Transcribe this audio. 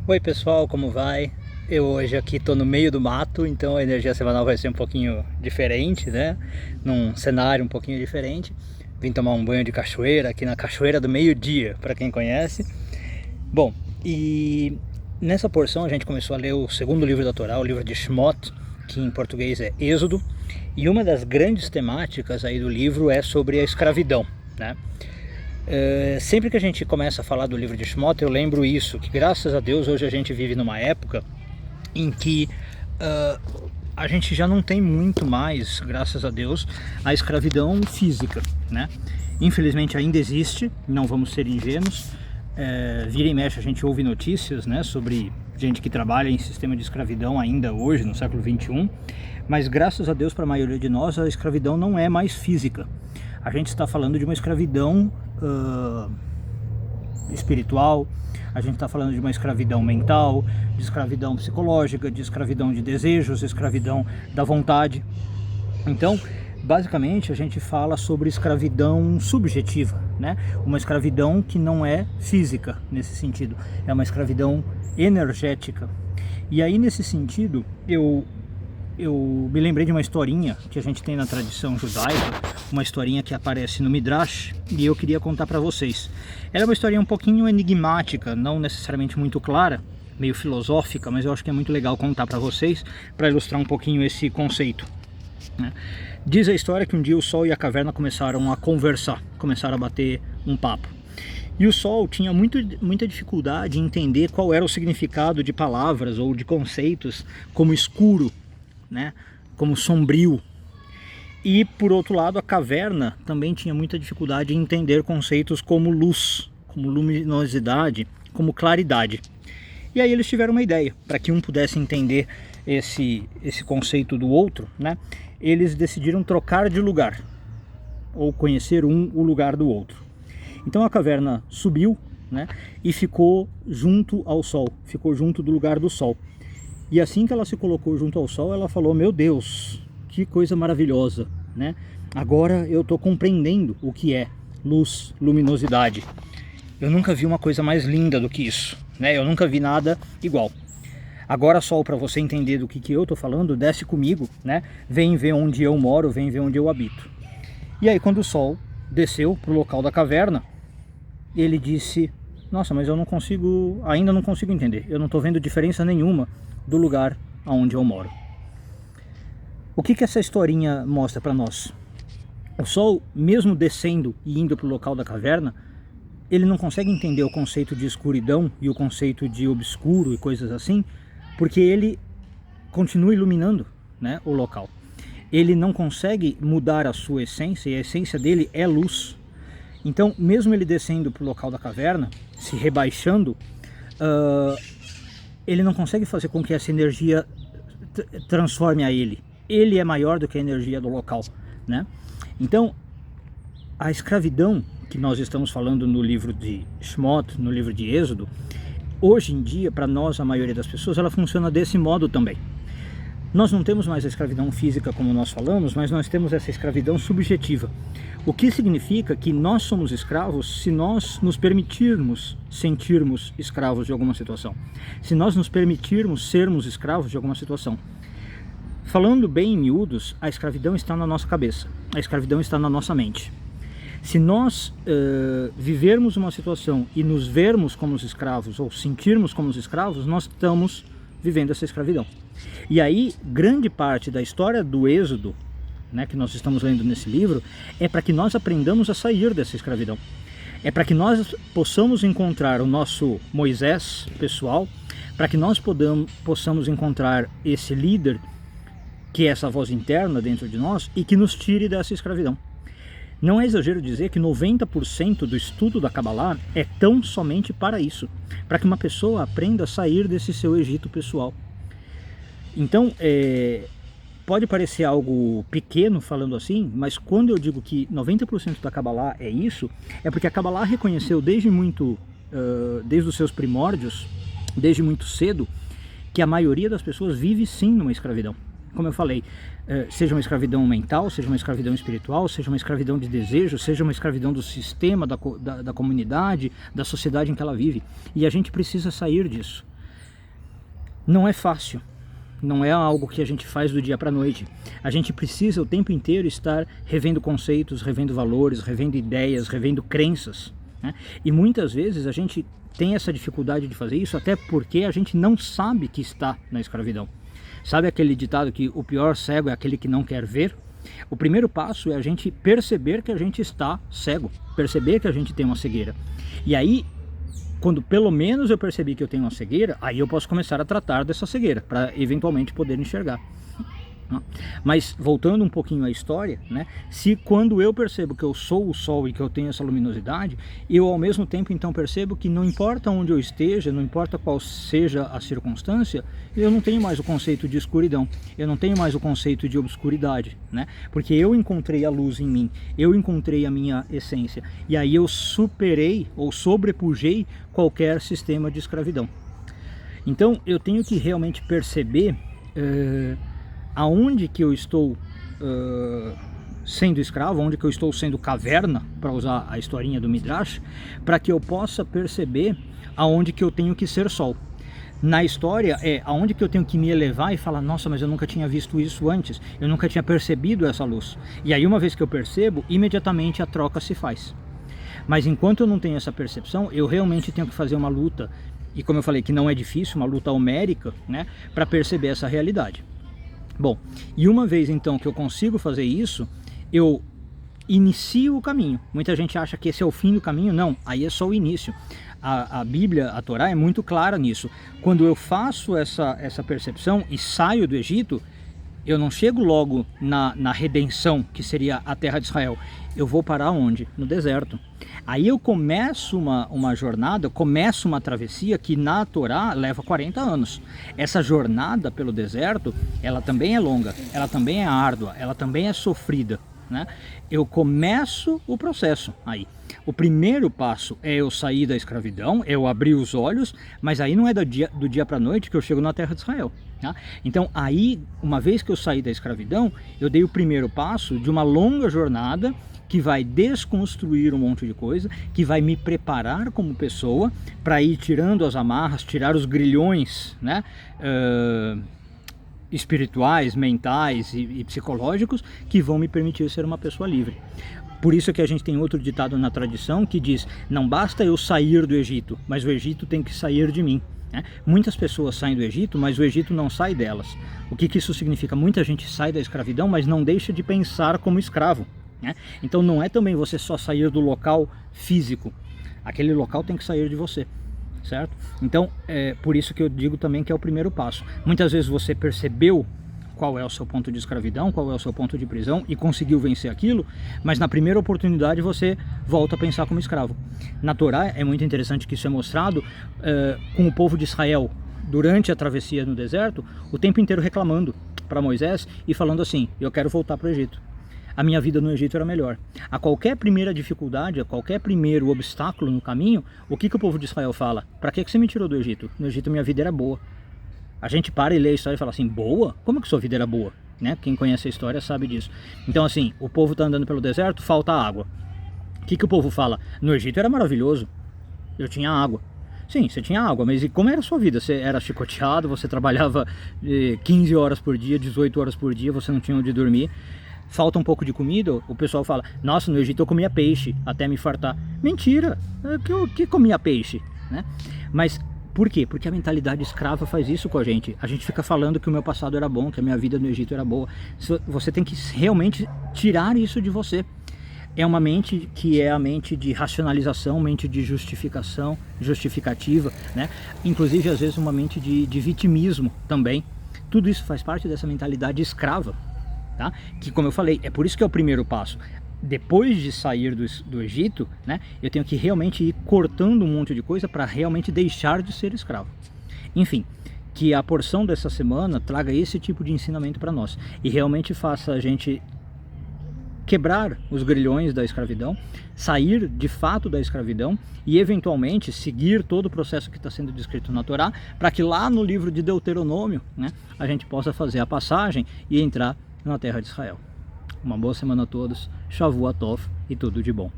Oi pessoal, como vai? Eu hoje aqui estou no meio do mato, então a energia semanal vai ser um pouquinho diferente, né? Num cenário um pouquinho diferente. Vim tomar um banho de cachoeira aqui na Cachoeira do Meio-Dia, para quem conhece. Bom, e nessa porção a gente começou a ler o segundo livro da Torá, o livro de Shemot, que em português é Êxodo. E uma das grandes temáticas aí do livro é sobre a escravidão, né? Sempre que a gente começa a falar do livro de Shemot, eu lembro isso, que graças a Deus hoje a gente vive numa época em que a gente já não tem muito mais, graças a Deus, a escravidão física, né? Infelizmente ainda existe, não vamos ser ingênuos. Vira e mexe a gente ouve notícias, né, sobre gente que trabalha em sistema de escravidão ainda hoje, no século XXI, mas graças a Deus para a maioria de nós a escravidão não é mais física. A gente está falando de uma escravidão espiritual, a gente está falando de uma escravidão mental, de escravidão psicológica, de escravidão de desejos, de escravidão da vontade. Então, basicamente, a gente fala sobre escravidão subjetiva, né? Uma escravidão que não é física nesse sentido, é uma escravidão energética. E aí, nesse sentido, eu me lembrei de uma historinha que a gente tem na tradição judaica, uma historinha que aparece no Midrash, e eu queria contar para vocês. Ela é uma historinha um pouquinho enigmática, não necessariamente muito clara, meio filosófica, mas eu acho que é muito legal contar para vocês, para ilustrar um pouquinho esse conceito, né? Diz a história que um dia o Sol e a caverna começaram a conversar, começaram a bater um papo. E o Sol tinha muita dificuldade em entender qual era o significado de palavras ou de conceitos como escuro, né, como sombrio. E por outro lado, a caverna também tinha muita dificuldade em entender conceitos como luz, como luminosidade, como claridade. E aí eles tiveram uma ideia, para que um pudesse entender esse conceito do outro, né, eles decidiram trocar de lugar, ou conhecer o lugar do outro. Então a caverna subiu, né, e ficou junto ao Sol, ficou junto do lugar do Sol. E assim que ela se colocou junto ao Sol, ela falou: meu Deus, que coisa maravilhosa, né? Agora eu estou compreendendo o que é luz, luminosidade. Eu nunca vi uma coisa mais linda do que isso, né? Eu nunca vi nada igual. Agora, Sol, para você entender do que eu estou falando, desce comigo, né? Vem ver onde eu moro, vem ver onde eu habito. E aí, quando o Sol desceu para o local da caverna, ele disse: nossa, mas eu não consigo, ainda não consigo entender. Eu não estou vendo diferença nenhuma do lugar aonde eu moro. O que essa historinha mostra para nós? O Sol, mesmo descendo e indo para o local da caverna, ele não consegue entender o conceito de escuridão e o conceito de obscuro e coisas assim, porque ele continua iluminando, né, o local. Ele não consegue mudar a sua essência, e a essência dele é luz. Então, mesmo ele descendo para o local da caverna, se rebaixando, ele não consegue fazer com que essa energia transforme a ele. Ele é maior do que a energia do local, né? Então, a escravidão que nós estamos falando no livro de Shemot, no livro de Êxodo, hoje em dia, para nós, a maioria das pessoas, ela funciona desse modo também. Nós não temos mais a escravidão física como nós falamos, mas nós temos essa escravidão subjetiva. O que significa que nós somos escravos se nós nos permitirmos sentirmos escravos de alguma situação. Se nós nos permitirmos sermos escravos de alguma situação. Falando bem em miúdos, a escravidão está na nossa cabeça. A escravidão está na nossa mente. Se nós vivermos uma situação e nos vermos como os escravos, ou sentirmos como os escravos, nós estamos vivendo essa escravidão. E aí, grande parte da história do Êxodo, né, que nós estamos lendo nesse livro, é para que nós aprendamos a sair dessa escravidão. É para que nós possamos encontrar o nosso Moisés pessoal, para que nós possamos encontrar esse líder, que é essa voz interna dentro de nós, e que nos tire dessa escravidão. Não é exagero dizer que 90% do estudo da Kabbalah é tão somente para isso, para que uma pessoa aprenda a sair desse seu Egito pessoal. Então, pode parecer algo pequeno falando assim, mas quando eu digo que 90% da Kabbalah é isso, é porque a Kabbalah reconheceu desde os seus primórdios, desde muito cedo, que a maioria das pessoas vive sim numa escravidão. Como eu falei, seja uma escravidão mental, seja uma escravidão espiritual, seja uma escravidão de desejo, seja uma escravidão do sistema, da comunidade, da sociedade em que ela vive. E a gente precisa sair disso. não é fácil. Não é algo que a gente faz do dia para a noite. A gente precisa o tempo inteiro estar revendo conceitos, revendo valores, revendo ideias, revendo crenças, né? E muitas vezes a gente tem essa dificuldade de fazer isso até porque a gente não sabe que está na escravidão. Sabe aquele ditado que o pior cego é aquele que não quer ver? O primeiro passo é a gente perceber que a gente está cego, perceber que a gente tem uma cegueira. E aí, quando pelo menos eu percebi que eu tenho uma cegueira, aí eu posso começar a tratar dessa cegueira, para eventualmente poder enxergar. Mas voltando um pouquinho à história, né? Se quando eu percebo que eu sou o sol e que eu tenho essa luminosidade, eu ao mesmo tempo então percebo que não importa onde eu esteja, não importa qual seja a circunstância, eu não tenho mais o conceito de escuridão, eu não tenho mais o conceito de obscuridade, né? Porque eu encontrei a luz em mim, eu encontrei a minha essência, e aí eu superei ou sobrepujei qualquer sistema de escravidão. Então eu tenho que realmente perceber aonde que eu estou sendo escravo, onde que eu estou sendo caverna, para usar a historinha do Midrash, para que eu possa perceber aonde que eu tenho que ser sol. Na história é aonde que eu tenho que me elevar e falar, nossa, mas eu nunca tinha visto isso antes, eu nunca tinha percebido essa luz. E aí uma vez que eu percebo, imediatamente a troca se faz. Mas enquanto eu não tenho essa percepção, eu realmente tenho que fazer uma luta, e como eu falei que não é difícil, uma luta homérica, né, para perceber essa realidade. Bom, e uma vez então que eu consigo fazer isso, eu inicio o caminho. Muita gente acha que esse é o fim do caminho. Não, aí é só o início. A Bíblia, a Torá é muito clara nisso. Quando eu faço essa percepção e saio do Egito, eu não chego logo na redenção, que seria a terra de Israel. Eu vou parar onde? No deserto. Aí eu começo uma jornada, começo uma travessia que na Torá leva 40 anos. Essa jornada pelo deserto, ela também é longa, ela também é árdua, ela também é sofrida, né? Eu começo o processo aí. O primeiro passo é eu sair da escravidão, eu abrir os olhos, mas aí não é do dia para a noite que eu chego na terra de Israel. Tá? Então aí, uma vez que eu saí da escravidão, eu dei o primeiro passo de uma longa jornada que vai desconstruir um monte de coisa, que vai me preparar como pessoa para ir tirando as amarras, tirar os grilhões, né, espirituais, mentais e psicológicos, que vão me permitir ser uma pessoa livre. Por isso que a gente tem outro ditado na tradição que diz, não basta eu sair do Egito, mas o Egito tem que sair de mim. Muitas pessoas saem do Egito, mas o Egito não sai delas. O que isso significa? Muita gente sai da escravidão, mas não deixa de pensar como escravo. Então não é também você só sair do local físico, aquele local tem que sair de você, certo? Então é por isso que eu digo também que é o primeiro passo. Muitas vezes você percebeu qual é o seu ponto de escravidão, qual é o seu ponto de prisão e conseguiu vencer aquilo, mas na primeira oportunidade você volta a pensar como escravo. Na Torá é muito interessante que isso é mostrado com o povo de Israel durante a travessia no deserto, o tempo inteiro reclamando para Moisés e falando assim, eu quero voltar para o Egito. A minha vida no Egito era melhor. A qualquer primeira dificuldade, a qualquer primeiro obstáculo no caminho, o que o povo de Israel fala? Para que você me tirou do Egito? No Egito minha vida era boa. A gente para e lê a história e fala assim, boa? Como que sua vida era boa? Né? Quem conhece a história sabe disso. Então assim, o povo está andando pelo deserto, falta água. O que o povo fala? No Egito era maravilhoso, eu tinha água. Sim, você tinha água, mas e como era a sua vida? Você era chicoteado, você trabalhava 15 horas por dia, 18 horas por dia, você não tinha onde dormir. Falta um pouco de comida, o pessoal fala, nossa, no Egito eu comia peixe até me fartar. Mentira, que comia peixe, né? Mas por quê? Porque a mentalidade escrava faz isso com a gente. A gente fica falando que o meu passado era bom, que a minha vida no Egito era boa. Você tem que realmente tirar isso de você. É uma mente que é a mente de racionalização, mente de justificação, justificativa, né? Inclusive às vezes uma mente de vitimismo também. Tudo isso faz parte dessa mentalidade escrava. Tá? Que, como eu falei, é por isso que é o primeiro passo. Depois de sair do Egito, né, eu tenho que realmente ir cortando um monte de coisa para realmente deixar de ser escravo. Enfim, que a porção dessa semana traga esse tipo de ensinamento para nós e realmente faça a gente quebrar os grilhões da escravidão, sair de fato da escravidão e eventualmente seguir todo o processo que está sendo descrito na Torá, para que lá no livro de Deuteronômio, né, a gente possa fazer a passagem e entrar na terra de Israel. Uma boa semana a todos, Shavua Tov e tudo de bom.